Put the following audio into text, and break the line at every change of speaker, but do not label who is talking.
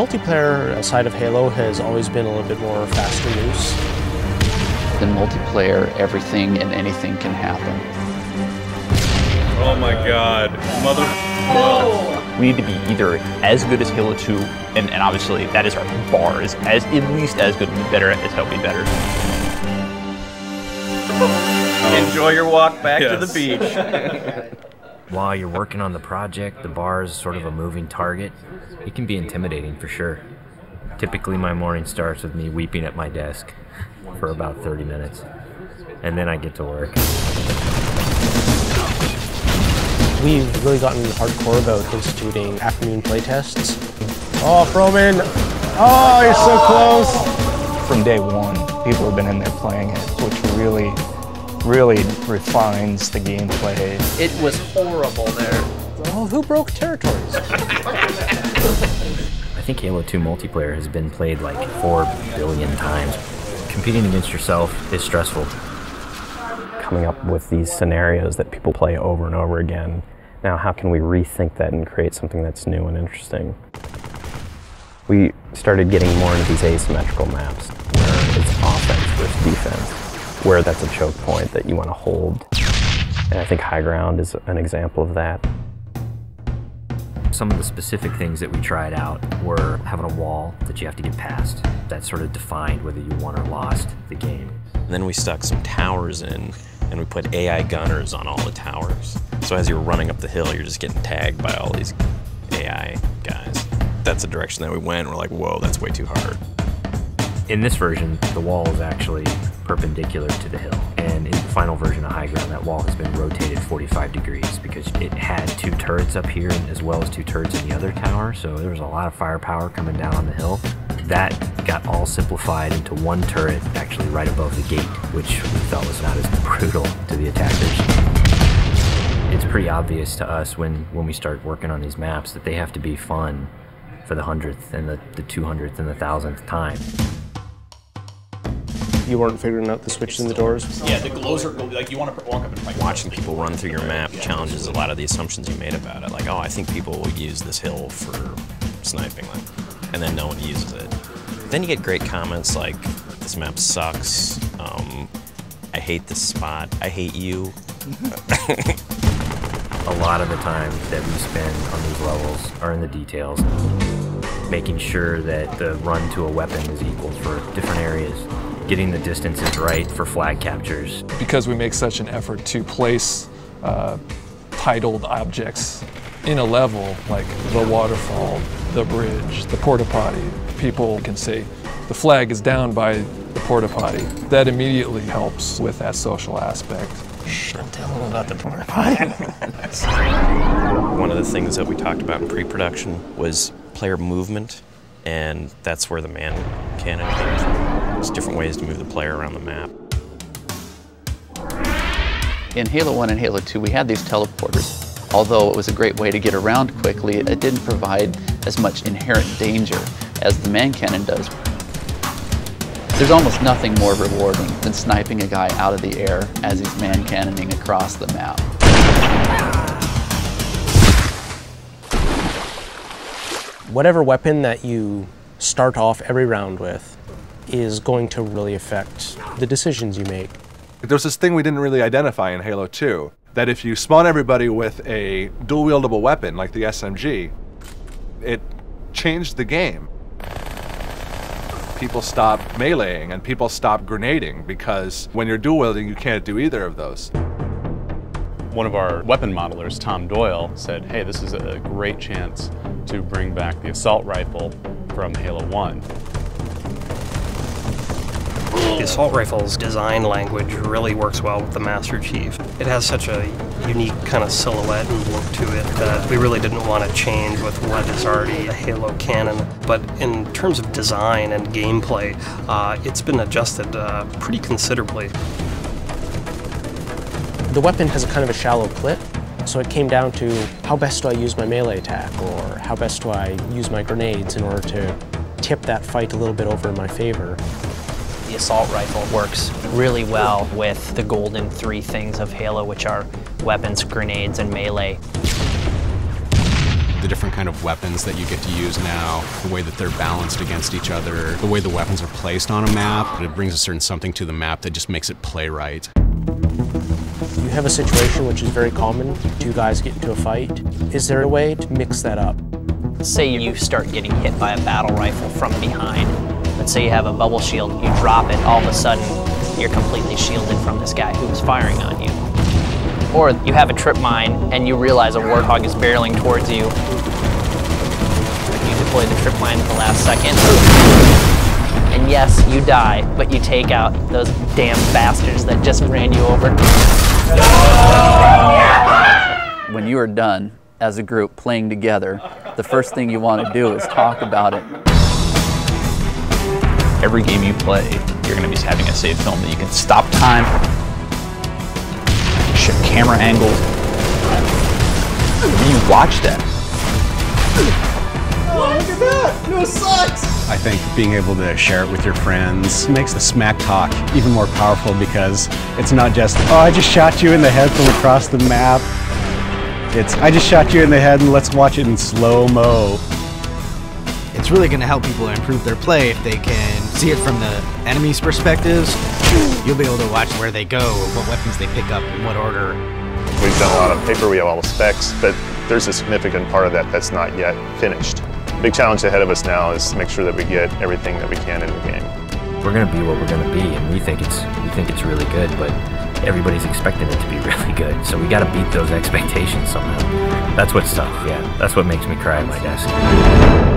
multiplayer side of Halo has always been a little bit more fast and loose.
In multiplayer, everything and anything can happen.
Oh my god, mother...
Oh. We need to be either as good as Halo 2, and obviously that is our bar, is as at least as good, better as helping better.
Enjoy your walk back to the beach.
While you're working on the project, the bar is sort of a moving target. It can be intimidating for sure. Typically my morning starts with me weeping at my desk for about 30 minutes, and then I get to work.
We've really gotten hardcore about instituting afternoon playtests. Oh, Froman! Oh, you're so close!
From day one, people have been in there playing it, which really refines the gameplay.
It was horrible there.
Oh, who broke territories?
I think Halo 2 multiplayer has been played like 4 billion times. Competing against yourself is stressful.
Coming up with these scenarios that people play over and over again. Now, how can we rethink that and create something that's new and interesting? We started getting more into these asymmetrical maps, where it's offense versus defense, where that's a choke point that you want to hold. And I think high ground is an example of that.
Some of the specific things that we tried out were having a wall that you have to get past. That sort of defined whether you won or lost the game.
And then we stuck some towers in, and we put AI gunners on all the towers. So as you're running up the hill, you're just getting tagged by all these AI guys. That's the direction that we went. We're like, whoa, that's way too hard.
In this version, the wall is actually perpendicular to the hill. And in the final version of High Ground, that wall has been rotated 45 degrees because it had 2 turrets up here as well as 2 turrets in the other tower. So there was a lot of firepower coming down on the hill. That got all simplified into 1 turret actually right above the gate, which we felt was not as brutal to the attackers. It's pretty obvious to us when we start working on these maps that they have to be fun for the 100th and the 200th and the 1000th time.
You weren't figuring out the switches in the doors?
Yeah, the glows are like you want to walk up and fight.
Watching people run through your map challenges a lot of the assumptions you made about it. Like, oh, I think people will use this hill for sniping, and then no one uses it. Then you get great comments like, this map sucks, I hate this spot, I hate you.
A lot of the time that we spend on these levels are in the details, making sure that the run to a weapon is equal for different areas, getting the distances right for flag captures.
Because we make such an effort to place titled objects in a level, like the waterfall, the bridge, the porta potty, people can say the flag is down by the porta potty. That immediately helps with that social aspect.
Don't tell them about the porta potty.
One of the things that we talked about in pre-production was player movement, and that's where the man cannon came from. There's different ways to move the player around the map.
In Halo 1 and Halo 2, we had these teleporters. Although it was a great way to get around quickly, it didn't provide as much inherent danger as the man cannon does. There's almost nothing more rewarding than sniping a guy out of the air as he's man cannoning across the map.
Whatever weapon that you start off every round with is going to really affect the decisions you make.
There's this thing we didn't really identify in Halo 2, that if you spawn everybody with a dual-wieldable weapon like the SMG, it changed the game. People stop meleeing and people stop grenading because when you're dual-wielding, you can't do either of those.
One of our weapon modelers, Tom Doyle, said, hey, this is a great chance to bring back the assault rifle from Halo 1.
The assault rifle's design language really works well with the Master Chief. It has such a unique kind of silhouette and look to it that we really didn't want to change with what is already a Halo canon. But in terms of design and gameplay, it's been adjusted pretty considerably.
The weapon has a kind of a shallow clip, so it came down to how best do I use my melee attack, or how best do I use my grenades in order to tip that fight a little bit over in my favor.
The assault rifle works really well with the golden 3 things of Halo, which are weapons, grenades, and melee.
the different kind of weapons that you get to use now, the way that they're balanced against each other, the way the weapons are placed on a map. It brings a certain something to the map that just makes it play right.
You have a situation which is very common, two guys get into a fight. Is there a way to mix that up?
Say you start getting hit by a battle rifle from behind. Let's say you have a bubble shield, you drop it, all of a sudden you're completely shielded from this guy who was firing on you. Or you have a trip mine and you realize a warthog is barreling towards you. You deploy the trip mine at the last second. And yes, you die, but you take out those damn bastards that just ran you over.
When you are done as a group playing together, the first thing you want to do is talk about it.
Every game you play, you're going to be having a save film that you can stop time, shift camera angles. When you watch that.
Oh, look at that! No sucks! I think being able to share it with your friends makes the smack talk even more powerful, because it's not just, oh, I just shot you in the head from across the map. It's, I just shot you in the head and let's watch it in slow-mo.
It's really going to help people improve their play if they can see it from the enemy's perspectives. You'll be able to watch where they go, what weapons they pick up, in what order.
We've done a lot of paper, we have all the specs, but there's a significant part of that that's not yet finished. The big challenge ahead of us now is to make sure that we get everything that we can in the game.
We're going to be what we're going to be, and we think it's really good, but everybody's expecting it to be really good, so we got to beat those expectations somehow. That's what's tough, yeah. That's what makes me cry at my desk.